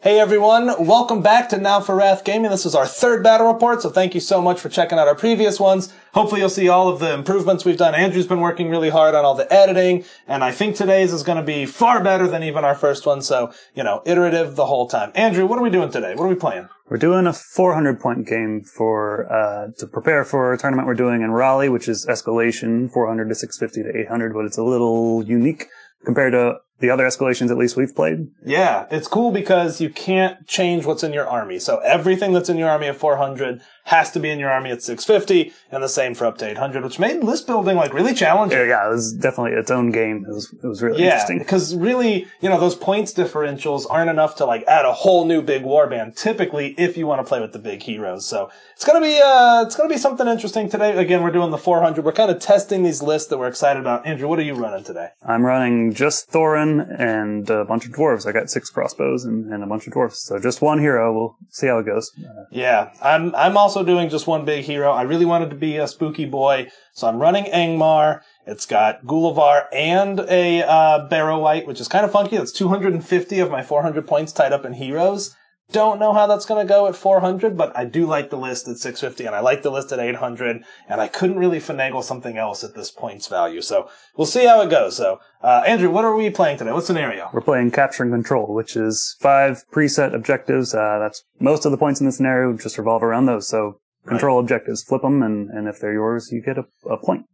Hey everyone, welcome back to Now for Wrath Gaming. This is our third battle report, so thank you so much for checking out our previous ones. Hopefully you'll see all of the improvements we've done. Andrew's been working really hard on all the editing, and I think today's is going to be far better than even our first one, so, iterative the whole time. Andrew, what are we doing today? What are we playing? We're doing a 400-point game to prepare for a tournament we're doing in Raleigh, which is escalation, 400 to 650 to 800, but it's a little unique compared to the other escalations at least we've played. Yeah, it's cool because you can't change what's in your army. So everything that's in your army at 400 has to be in your army at 650, and the same for up to 800, which made list building really challenging. Yeah, it was definitely its own game. It was really interesting. Yeah, because really, those points differentials aren't enough to add a whole new big warband. Typically, if you want to play with the big heroes, so it's gonna be something interesting today. Again, we're doing the 400. We're kind of testing these lists that we're excited about. Andrew, what are you running today? I'm running just Thorin and a bunch of dwarves. I got 6 crossbows and a bunch of dwarves. So just one hero. We'll see how it goes. Yeah, I'm also doing just one big hero. I really wanted to be a spooky boy, so I'm running Angmar. It's got Gulavar and a Barrow White, which is kind of funky. That's 250 of my 400 points tied up in heroes. Don't know how that's going to go at 400, but I do like the list at 650, and I like the list at 800, and I couldn't really finagle something else at this points value. So we'll see how it goes. So, Andrew, what are we playing today? What scenario? We're playing Capture and Control, which is 5 preset objectives. That's most of the points in the scenario just revolve around those. So control objectives, flip them, and if they're yours, you get a point.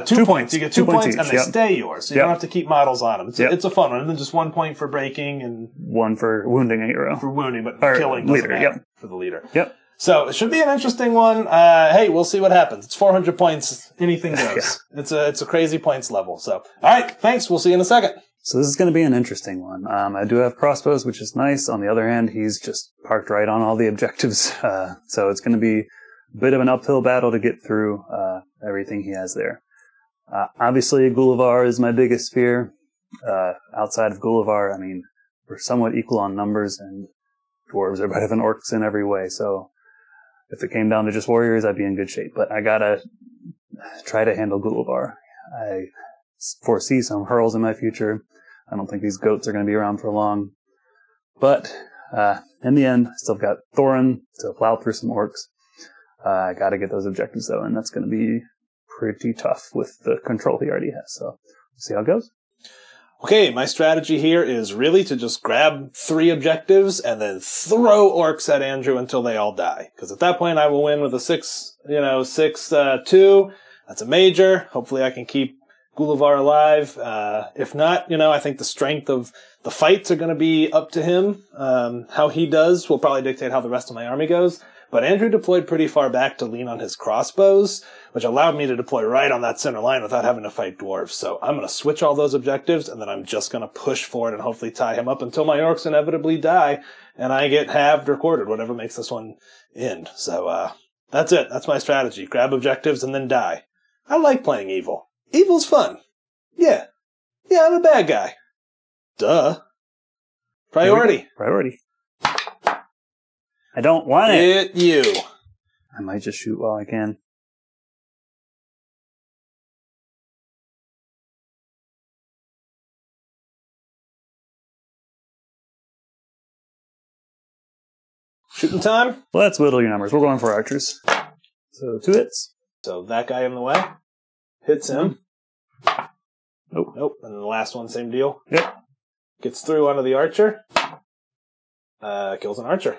2 points. You get 2 points, each, and they stay yours. So you don't have to keep models on them. It's a fun one. And then just 1 point for breaking and 1 for wounding a hero. For wounding, but killing doesn't matter for the leader. Yep. So it should be an interesting one. Hey, we'll see what happens. It's 400 points. Anything goes. It's a crazy points level. So, all right. Thanks. We'll see you in a second. So this is going to be an interesting one. I do have crossbows, which is nice. On the other hand, he's just parked right on all the objectives. So it's going to be a bit of an uphill battle to get through everything he has there. Obviously, Gulavar is my biggest fear. Outside of Gulavar, I mean, we're somewhat equal on numbers, and dwarves are better than orcs in every way. So if it came down to just warriors, I'd be in good shape. But I gotta try to handle Gulavar. I foresee some hurls in my future. I don't think these goats are going to be around for long. But in the end, I still got Thorin to plow through some orcs. I gotta get those objectives, though, and that's going to be pretty tough with the control he already has. So, see how it goes. Okay, my strategy here is really to just grab 3 objectives and then throw orcs at Andrew until they all die. Because at that point, I will win with a 6-2. That's a major. Hopefully, I can keep Gulavar alive. If not, I think the strength of the fights are going to be up to him. How he does will probably dictate how the rest of my army goes. But Andrew deployed pretty far back to lean on his crossbows, which allowed me to deploy right on that center line without having to fight dwarves. So I'm going to switch all those objectives, and then I'm just going to push forward and hopefully tie him up until my orcs inevitably die, and I get halved or quartered, whatever makes this one end. So that's it. That's my strategy. Grab objectives and then die. I like playing evil. Evil's fun. Yeah, I'm a bad guy. Duh. Priority. Priority. I don't want it. Hit you. I might just shoot while I can. Shooting time? Let's whittle your numbers. We're going for archers. So 2 hits. So that guy in the way hits him. Nope. And then the last one, same deal. Yep. Gets through onto the archer. Kills an archer.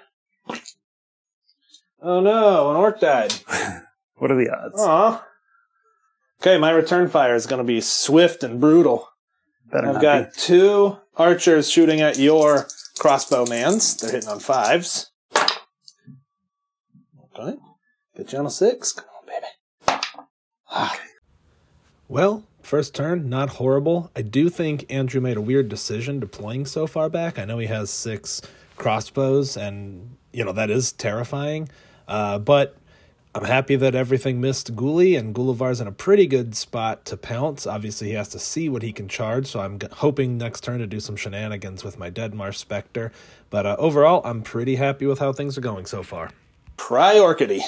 Oh no, an orc died. What are the odds? Aw. Okay, my return fire is going to be swift and brutal. I've got 2 archers shooting at your crossbow mans. They're hitting on 5s. Okay. Get you on a 6. Come on, baby. Okay. Well, first turn, not horrible. I do think Andrew made a weird decision deploying so far back. I know he has 6 crossbows, and, that is terrifying. But I'm happy that everything missed Ghoulie, and Gulavar's in a pretty good spot to pounce. Obviously, he has to see what he can charge, so I'm hoping next turn to do some shenanigans with my Deadmar Spectre. But overall, I'm pretty happy with how things are going so far. Priority.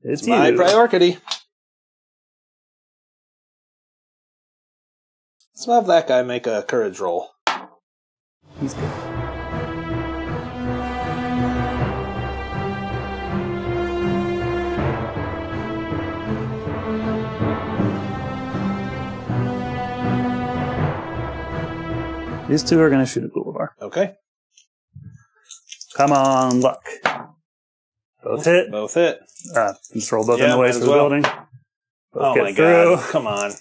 It's my priority. Let's have that guy make a courage roll. He's good. These two are going to shoot at Gullivar. Okay. Come on, luck. Both hit. Both hit. Just roll both in the way through the building. Both get through. God. Come on.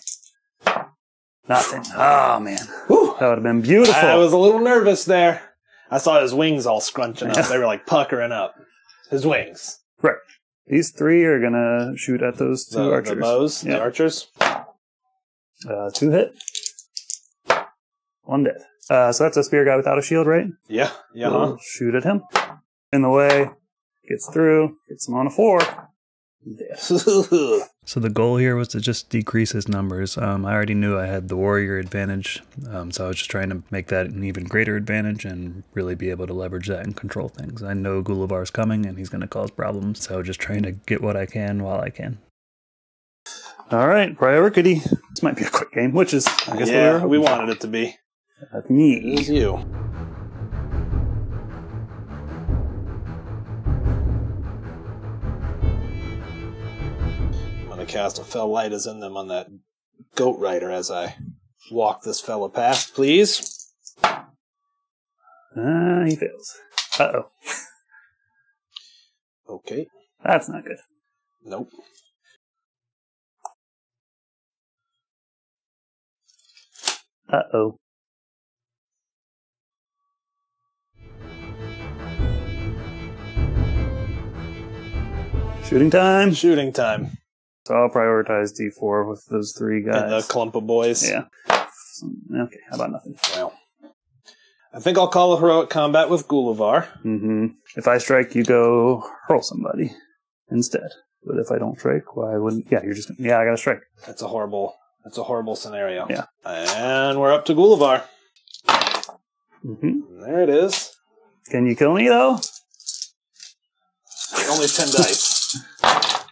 Nothing. Oh, man. Whew. That would have been beautiful. I was a little nervous there. I saw his wings all scrunching up. They were like puckering up. His wings. Right. These three are going to shoot at those two archers. The bows, the archers. 2 hit. 1 dead. So that's a spear guy without a shield, right? Yeah. Yeah. We'll shoot at him. In the way. Gets through. Gets him on a 4. So the goal here was to just decrease his numbers. I already knew I had the warrior advantage, so I was just trying to make that an even greater advantage and really be able to leverage that and control things. I know Gullivar's coming and he's going to cause problems, so just trying to get what I can while I can. All right, priority. This might be a quick game, which is, I guess, we wanted it to be. That's me. It is you. Cast a fell light as in them on that goat rider as I walk this fella past, please. He fails. Uh-oh. Okay. That's not good. Nope. Uh-oh. Shooting time. Shooting time. So I'll prioritize D4 with those 3 guys. And the clump of boys. Yeah. Okay, how about nothing? Well, I think I'll call a heroic combat with Gullivar. Mm-hmm. If I strike, you go hurl somebody instead. But if I don't strike, why wouldn't... Yeah, you're just... Yeah, I gotta strike. That's a horrible scenario. Yeah. And we're up to Gullivar. Mm-hmm. There it is. Can you kill me, though? Only 10 dice.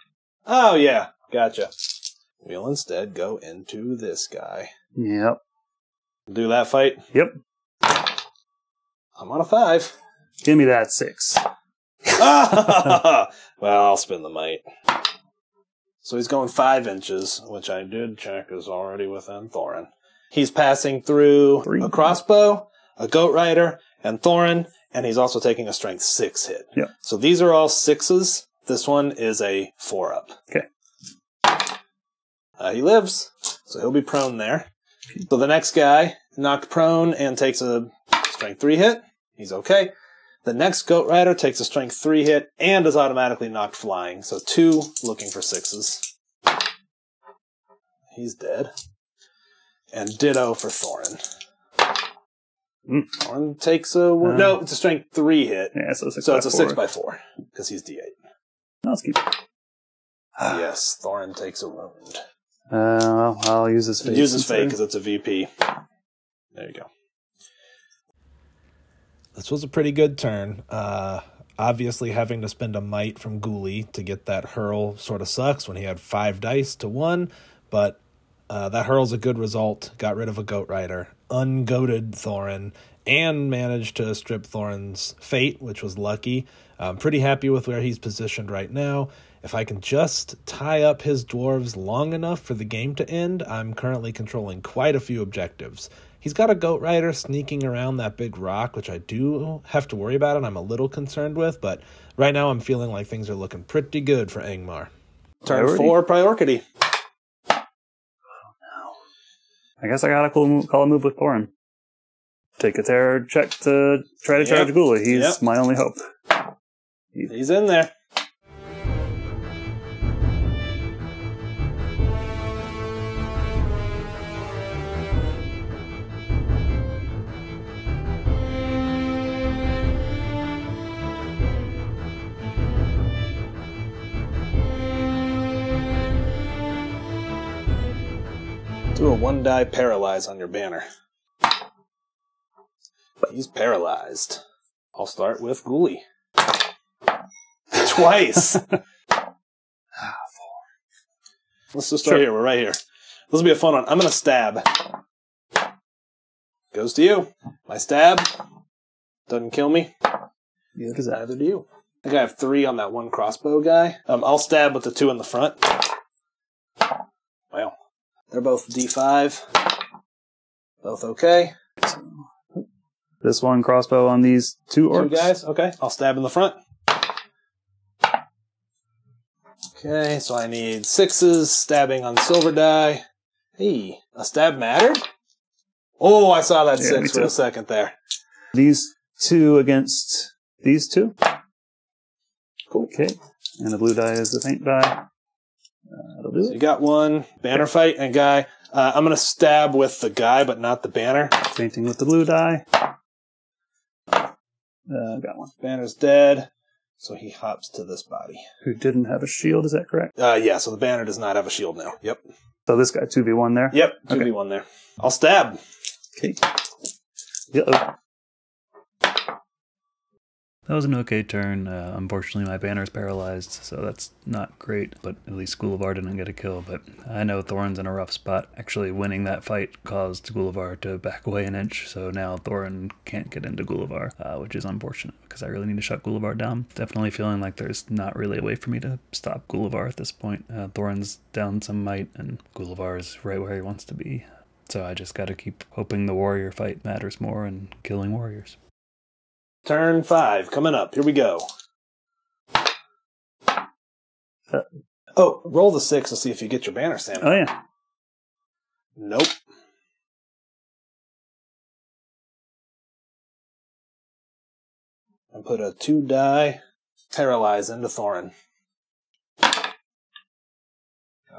Oh, yeah. Gotcha. We'll instead go into this guy. Yep. Do that fight? Yep. I'm on a 5. Give me that 6. Well, I'll spin the might. So he's going 5 inches, which I did check is already within Thorin. He's passing through a crossbow, a goat rider, and Thorin, and he's also taking a strength 6 hit. Yep. So these are all 6s. This one is a 4-up. Okay. He lives, so he'll be prone there. So the next guy knocked prone and takes a strength 3 hit. He's okay. The next goat rider takes a strength 3 hit and is automatically knocked flying. So 2 looking for 6s. He's dead. And ditto for Thorin. Thorin takes a... no, it's a strength 3 hit. Yeah, so 6 so by it's a 4. 6x4 because he's D8. No, let's keep it. Yes, Thorin takes a wound. Well, I'll use his fate. Use his fate because it's a VP. There you go. This was a pretty good turn. Obviously, having to spend a might from Ghoulie to get that hurl sort of sucks when he had 5 dice to 1, but that hurl's a good result. Got rid of a goat rider, ungoated Thorin, and managed to strip Thorin's fate, which was lucky. I'm pretty happy with where he's positioned right now. If I can just tie up his dwarves long enough for the game to end, I'm currently controlling quite a few objectives. He's got a goat rider sneaking around that big rock, which I do have to worry about and I'm a little concerned with, but right now I'm feeling like things are looking pretty good for Angmar. Turn 4, priority. Oh, no. I guess I gotta call a move with Thorin. Take a terror check to try to charge Ghoulie. He's my only hope. He's in there. Do a 1-die paralyze on your banner. He's paralyzed. I'll start with Ghoulie. Twice! 4. Let's just start here. We're right here. This will be a fun one. I'm going to stab. Goes to you. My stab. Doesn't kill me. Neither do you. I think I have 3 on that one crossbow guy. I'll stab with the 2 in the front. Well, they're both D5. Both okay. this one crossbow on these two orcs. Two guys? Okay. I'll stab in the front. Okay, so I need 6s, stabbing on silver die. Hey, a stab mattered? Oh, I saw that 6 for a second there. These two against these two. Cool. Okay, and the blue die is the faint die. That'll do So it. you got one, banner fight and guy. I'm going to stab with the guy, but not the banner. Fainting with the blue die. Got one. Banner's dead, so he hops to this body. Who didn't have a shield, is that correct? Yeah, so the banner does not have a shield now. Yep. So this guy 2v1 there? Yep, 2v1 there. I'll stab. Okay. Uh-oh. That was an okay turn. Unfortunately, my banner's paralyzed, so that's not great, but at least Gulavar didn't get a kill. But I know Thorin's in a rough spot. Actually, winning that fight caused Gulavar to back away an inch, so now Thorin can't get into Gulavar, which is unfortunate, because I really need to shut Gulavar down. Definitely feeling like there's not really a way for me to stop Gulavar at this point. Thorin's down some might, and Gulavar is right where he wants to be. So I just gotta keep hoping the warrior fight matters more and killing warriors. Turn 5, coming up. Here we go. Oh, roll the 6 to see if you get your banner stamina. Oh, yeah. Nope. And put a 2 die paralyze into Thorin. Got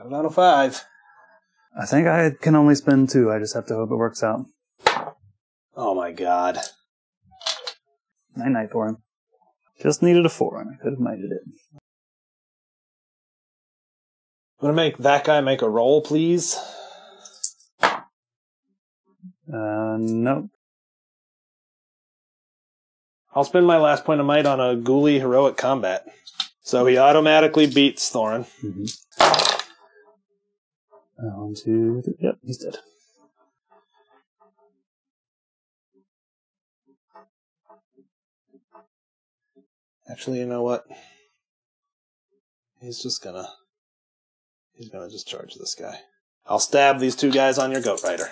it on a 5. I think I can only spend 2. I just have to hope it works out. Oh my god. Night-night, Thorin. Just needed a 4, and I could have knighted it. I'm gonna make that guy make a roll, please. Nope. I'll spend my last point of might on a ghoulie heroic combat. So he automatically beats Thorin. Mm-hmm. 1, 2, 3. Yep, he's dead. Actually, you know what? He's gonna just charge this guy. I'll stab these 2 guys on your goat rider.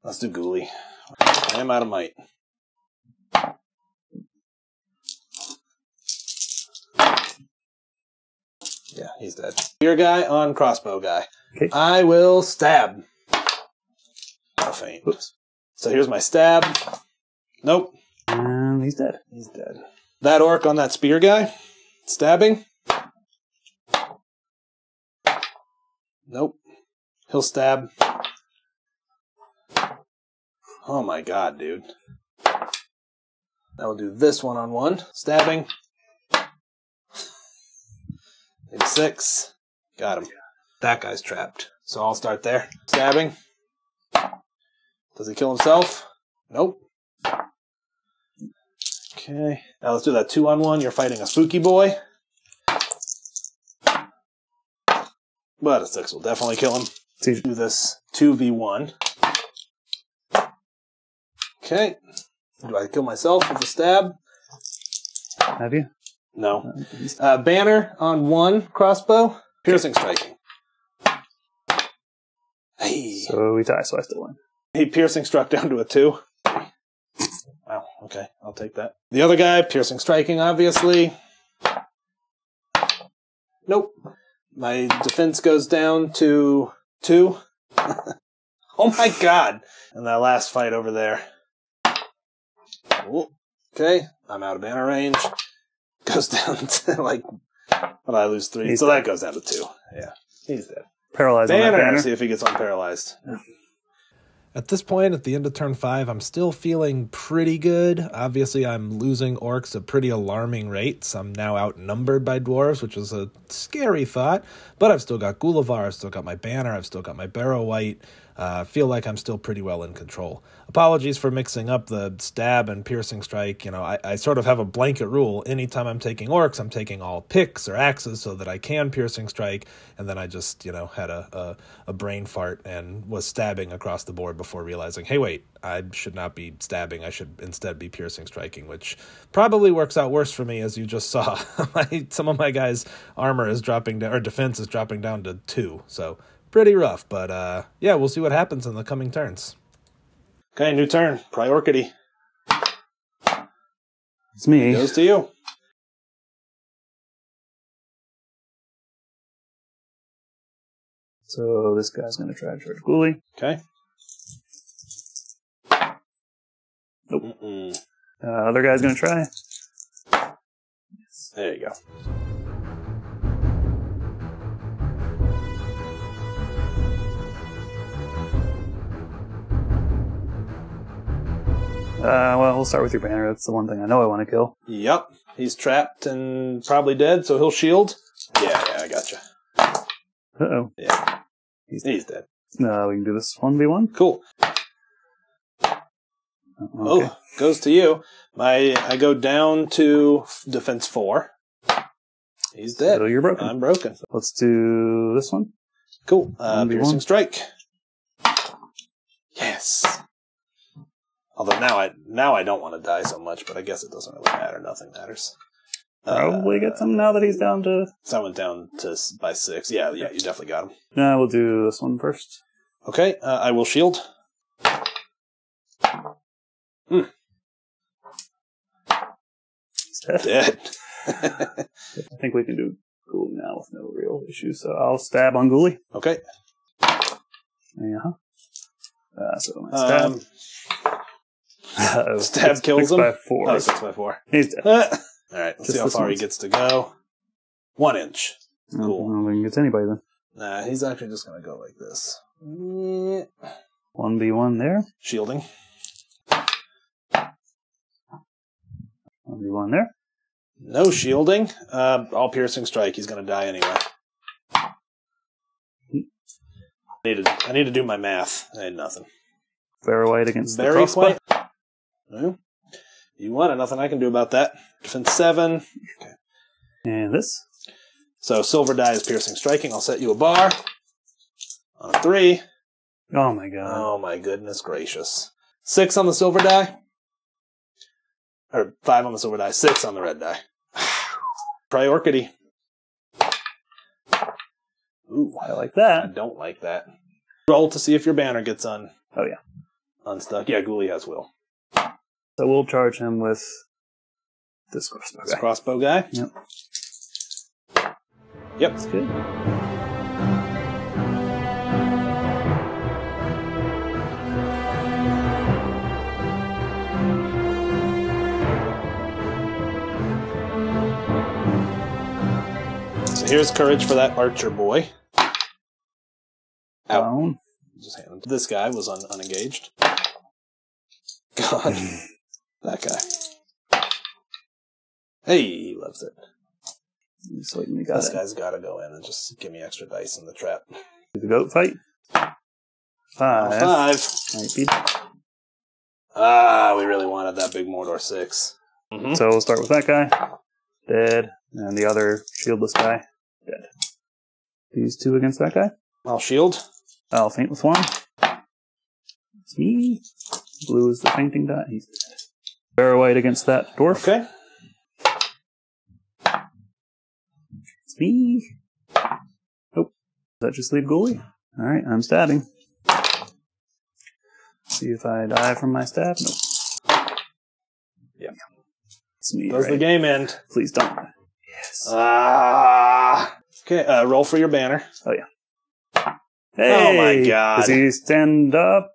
Let's do ghoulie. I am out of might. Yeah, he's dead. Spear guy on crossbow guy. Okay. I will stab. Not faint. Oops. So here's my stab. Nope. And he's dead. He's dead. That orc on that spear guy. Stabbing. Nope. He'll stab. Oh my god, dude. Now we'll do this one-on-one. Stabbing. Maybe 6. Got him. That guy's trapped. So I'll start there. Stabbing. Does he kill himself? Nope. Okay. Now let's do that 2-on-1. You're fighting a spooky boy. But a 6 will definitely kill him. Let's do this 2v1. Okay. Do I kill myself with a stab? Have you? No. Banner on 1 crossbow. Piercing striking. Hey. So we tie, so I still win. He piercing struck down to a 2. Wow, okay, I'll take that. The other guy, piercing striking, obviously. Nope. My defense goes down to 2. Oh my god! And that last fight over there. Ooh. Okay, I'm out of banner range. Goes down to like, well, I lose 3, so that goes down to 2. Yeah, he's dead. Paralyzed on that banner. See if he gets unparalyzed. At this point, at the end of turn 5, I'm still feeling pretty good. Obviously, I'm losing orcs at pretty alarming rates. I'm now outnumbered by dwarves, which is a scary thought. But I've still got Gulavar, I've still got my banner, I've still got my Barrow White. I feel like I'm still pretty well in control. Apologies for mixing up the stab and piercing strike. You know, I sort of have a blanket rule. Anytime I'm taking orcs, I'm taking all picks or axes so that I can piercing strike. And then I just, you know, had a brain fart and was stabbing across the board before realizing, hey, wait, I should not be stabbing. I should instead be piercing striking, which probably works out worse for me, as you just saw. Some of my guys' armor is dropping down, or defense is dropping down to 2. So pretty rough. But yeah, we'll see what happens in the coming turns. Okay, new turn. Priority. It's me. Goes to you. So this guy's going to try to charge Ghoulie. Okay. Nope. Other guy's going to try. There you go. Well, we'll start with your banner. That's the one thing I know I want to kill. Yep. He's trapped and probably dead, so he'll shield. Yeah, I gotcha. Uh-oh. Yeah. He's dead. We can do this 1v1. Cool. Okay. Oh, goes to you. I go down to defense 4. He's dead. So you're broken. I'm broken. Let's do this one. Cool. 1v1. Piercing strike. Yes. Although now I don't want to die so much, but I guess it doesn't really matter. Nothing matters. Probably get some now that he's down to... So I went down to by 6. Yeah, you definitely got him. Nah, we'll do this one first. Okay, I will shield. He's dead. Dead. I think we can do Ghoulie now with no real issue, so I'll stab on Ghoulie. Okay. Uh-huh. So my stab. Stab kills him. 6 by 4. Oh, 6 by 4. He's dead. All right, let's Just see how this far he once. gets to go. 1 inch. I don't Cool. think it's anybody then. Nah, he's actually just going to go like this. 1v1 there. Shielding. 1v1 there. No shielding. All piercing strike. He's going to die anyway. I need to do my math. I had nothing. Very white against the Very crossbow. white. No. You won it. Nothing I can do about that. Defense 7. Okay. And this. So silver die is piercing striking. I'll set you a bar. On a 3. Oh my god. Oh my goodness gracious. 6 on the silver die. Or 5 on the silver die. 6 on the red die. Priority. Ooh, I like I that. don't like that. Roll to see if your banner gets Oh yeah. unstuck. Yeah, Ghoulie has will. So we'll charge him with this crossbow This guy. crossbow guy. Yep. Yep. That's good. So here's courage for that archer boy. Out. Down. Just hand him. This guy was unengaged. God. That guy. Hey, he loves it. Just like we got This it. guy's got to go in and just give me extra dice in the trap. Do the goat fight. 5. 5. Might be. Ah, we really wanted that big Mordor 6. Mm-hmm. So we'll start with that guy. Dead. And the other shieldless guy. Dead. These 2 against that guy. I'll shield. I'll faint with 1. It's me. Blue is the fainting die. He's dead. Very white against that dwarf. Okay. It's me. Nope. Does that just leave Ghoulie? Alright, I'm stabbing. See if I die from my stab. Nope. Yeah. It's me. Does right? the game end? Please don't. Yes. Ah. Okay, roll for your banner. Oh, yeah. Hey! Oh my god. Does he stand up?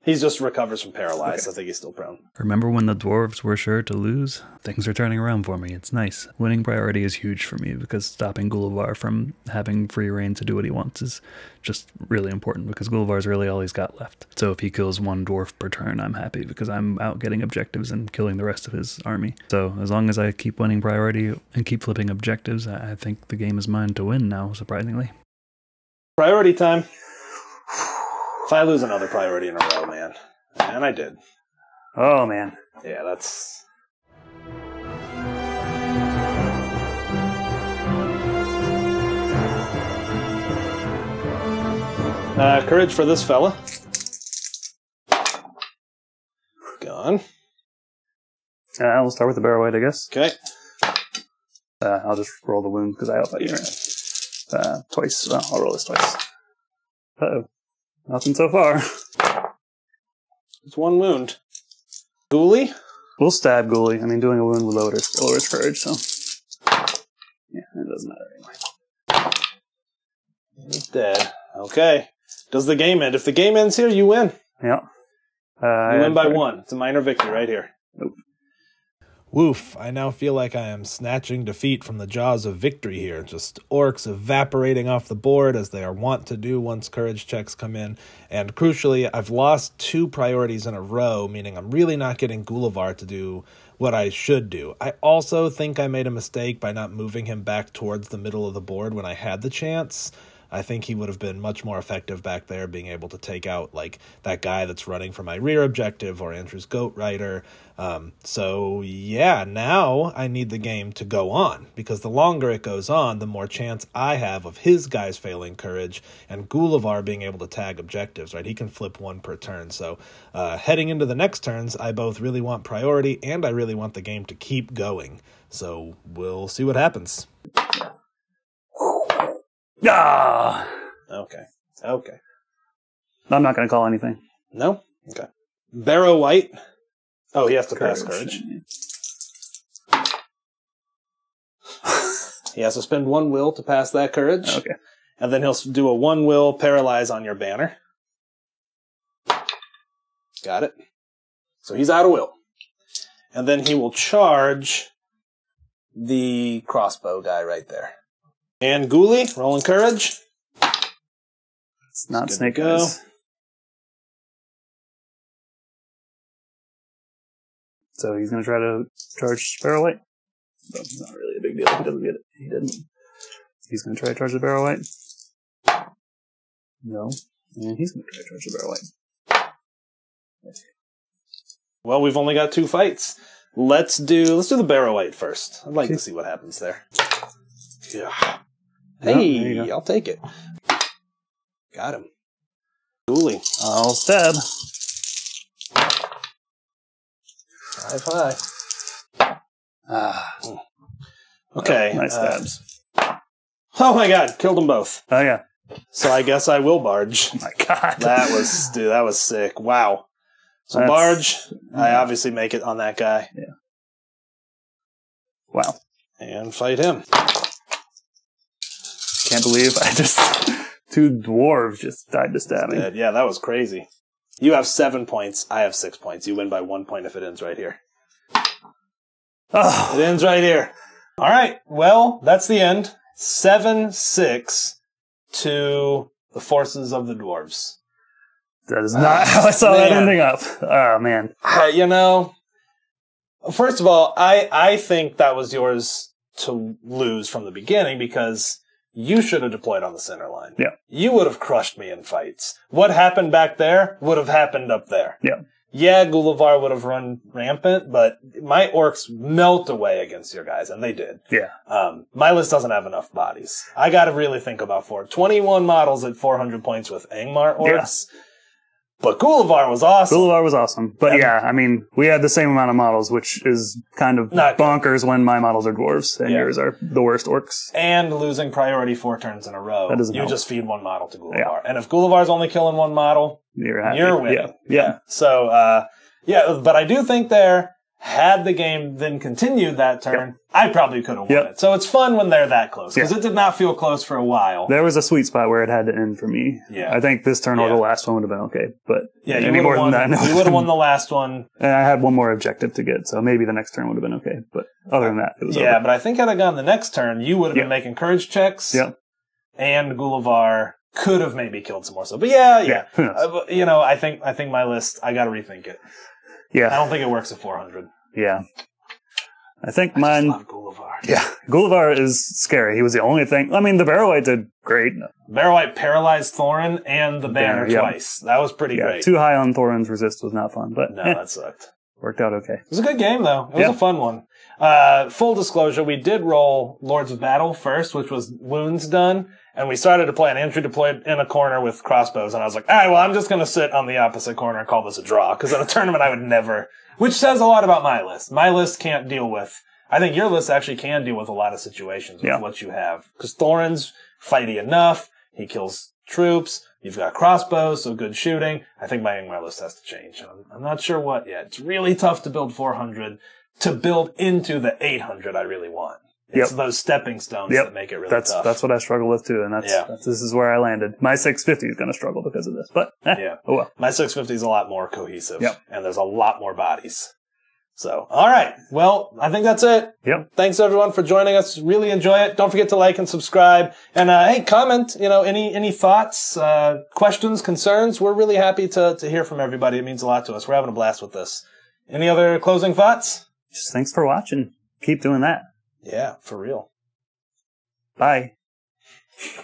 He's just recovers from paralyzed. Okay. I think he's still prone. Remember when the dwarves were sure to lose? Things are turning around for me. It's nice. Winning priority is huge for me because stopping Gullivar from having free reign to do what he wants is just really important because Gullivar's really all he's got left. So if he kills 1 dwarf per turn, I'm happy because I'm out getting objectives and killing the rest of his army. So as long as I keep winning priority and keep flipping objectives, I think the game is mine to win now, surprisingly. Priority time. If I lose another priority in a row, man. And I did. Oh, man. Yeah, that's... courage for this fella. Gone. We'll start with the barrow white, I guess. Okay. I'll just roll the wound because I outfight you. Twice. Well, I'll roll this twice. Uh-oh. Nothing so far. It's one wound. Ghoulie? We'll stab Ghoulie. I mean, doing a wound will lower his courage, so... Yeah, it doesn't matter anyway. He's dead. Okay. Does the game end? If the game ends here, you win. Yeah. You win by 1. It's a minor victory right here. Nope. Woof, I now feel like I am snatching defeat from the jaws of victory here. Just orcs evaporating off the board as they are wont to do once courage checks come in. And crucially, I've lost 2 priorities in a row, meaning I'm really not getting Gullivar to do what I should do. I also think I made a mistake by not moving him back towards the middle of the board when I had the chance. I think he would have been much more effective back there, being able to take out like that guy that's running for my rear objective or Andrew's Goat Rider. So yeah, now I need the game to go on, because the longer it goes on, the more chance I have of his guys failing courage and Gullivar being able to tag objectives, right? He can flip 1 per turn. So heading into the next turns, I both really want priority and I really want the game to keep going. So we'll see what happens. Ah! Okay. I'm not going to call anything. No? Okay. Barrow White. Oh, he has to pass courage. He has to spend 1 will to pass that courage. Okay. And then he'll do a 1 will paralyze on your banner. Got it. So he's out of will. And then he will charge the crossbow guy right there. And Ghoulie, rolling courage. It's not Good Snake to go. Eyes. So he's going to try to charge Sparrow White. But it's not really a big deal if he doesn't get it. He didn't. He's going to try to charge the Barrow White. No. And he's going to try to charge the Barrow White. Well, we've only got 2 fights. Let's do the Barrow White first. I'd like to see what happens there. Yeah. Hey, I'll take it. Got him. Ghoulie. I'll stab. High 5. Okay. Nice stabs. Oh my god, killed them both. Oh, yeah. So I guess I will barge. Oh, my God. That was sick. Wow. So barge, I obviously make it on that guy. Yeah. Wow. And fight him. Can't believe I just... 2 dwarves just died to stabbing. Yeah, that was crazy. You have 7 points. I have 6 points. You win by 1 point if it ends right here. Oh. It ends right here. All right. Well, that's the end. 7-6 to the forces of the dwarves. That is not how I saw that ending up. Oh, man. You know, first of all, I think that was yours to lose from the beginning because you should have deployed on the center line. Yeah. You would have crushed me in fights. What happened back there would have happened up there. Yeah. Yeah, Gullivar would have run rampant, but my orcs melt away against your guys, and they did. Yeah. My list doesn't have enough bodies. I got to really think about 21 models at 400 points with Angmar orcs. Yeah. But Gullivar was awesome. Gullivar was awesome. But yeah, I mean, we had the same amount of models, which is kind of bonkers when my models are dwarves and yours are the worst orcs. And losing priority 4 turns in a row. That doesn't You help. just feed 1 model to Gullivar. Yeah. And if Gullivar's only killing 1 model, you're winning. Yeah. So, but I do think had the game then continued that turn, I probably could have won it. So it's fun when they're that close, because it did not feel close for a while. There was a sweet spot where it had to end for me. Yeah. I think this turn or the last one would have been okay, but any more than that, no. You would have won the last one. And I had 1 more objective to get, so maybe the next turn would have been okay. But other than that, it was over. But I think had I gone the next turn, you would have been making courage checks. Yeah. And Gullivar could have maybe killed some more stuff. But I think my list, I got to rethink it. Yeah. I don't think it works at 400. Yeah. I think mine. Just love Gullivar. Yeah. Gullivar is scary. He was the only thing. I mean, the Barrow White did great. Barrow White paralyzed Thorin and the banner twice. That was pretty great. Too high on Thorin's resist was not fun, but no, that sucked. Worked out okay. It was a good game, though. It was a fun one. Full disclosure, we did roll Lords of Battle first, which was wounds done, and we started to play, and Andrew deployed in a corner with crossbows, and I was like, all right, well, I'm just going to sit on the opposite corner and call this a draw, because in a tournament I would never, which says a lot about my list. My list can't deal with, I think your list actually can deal with a lot of situations with what you have, because Thorin's fighty enough, he kills troops. You've got crossbows, so good shooting. I think my Angmar list has to change. I'm not sure what yet. It's really tough to build 400 to build into the 800 I really want. It's those stepping stones that make it really tough. That's what I struggle with too, and this is where I landed. My 650 is going to struggle because of this, but oh well. My 650 is a lot more cohesive, and there's a lot more bodies. So, all right. Well, I think that's it. Yep. Thanks everyone for joining us. Really enjoy it. Don't forget to like and subscribe. And hey, comment. Any thoughts, questions, concerns? We're really happy to hear from everybody. It means a lot to us. We're having a blast with this. Any other closing thoughts? Just thanks for watching. Keep doing that. Yeah, for real. Bye.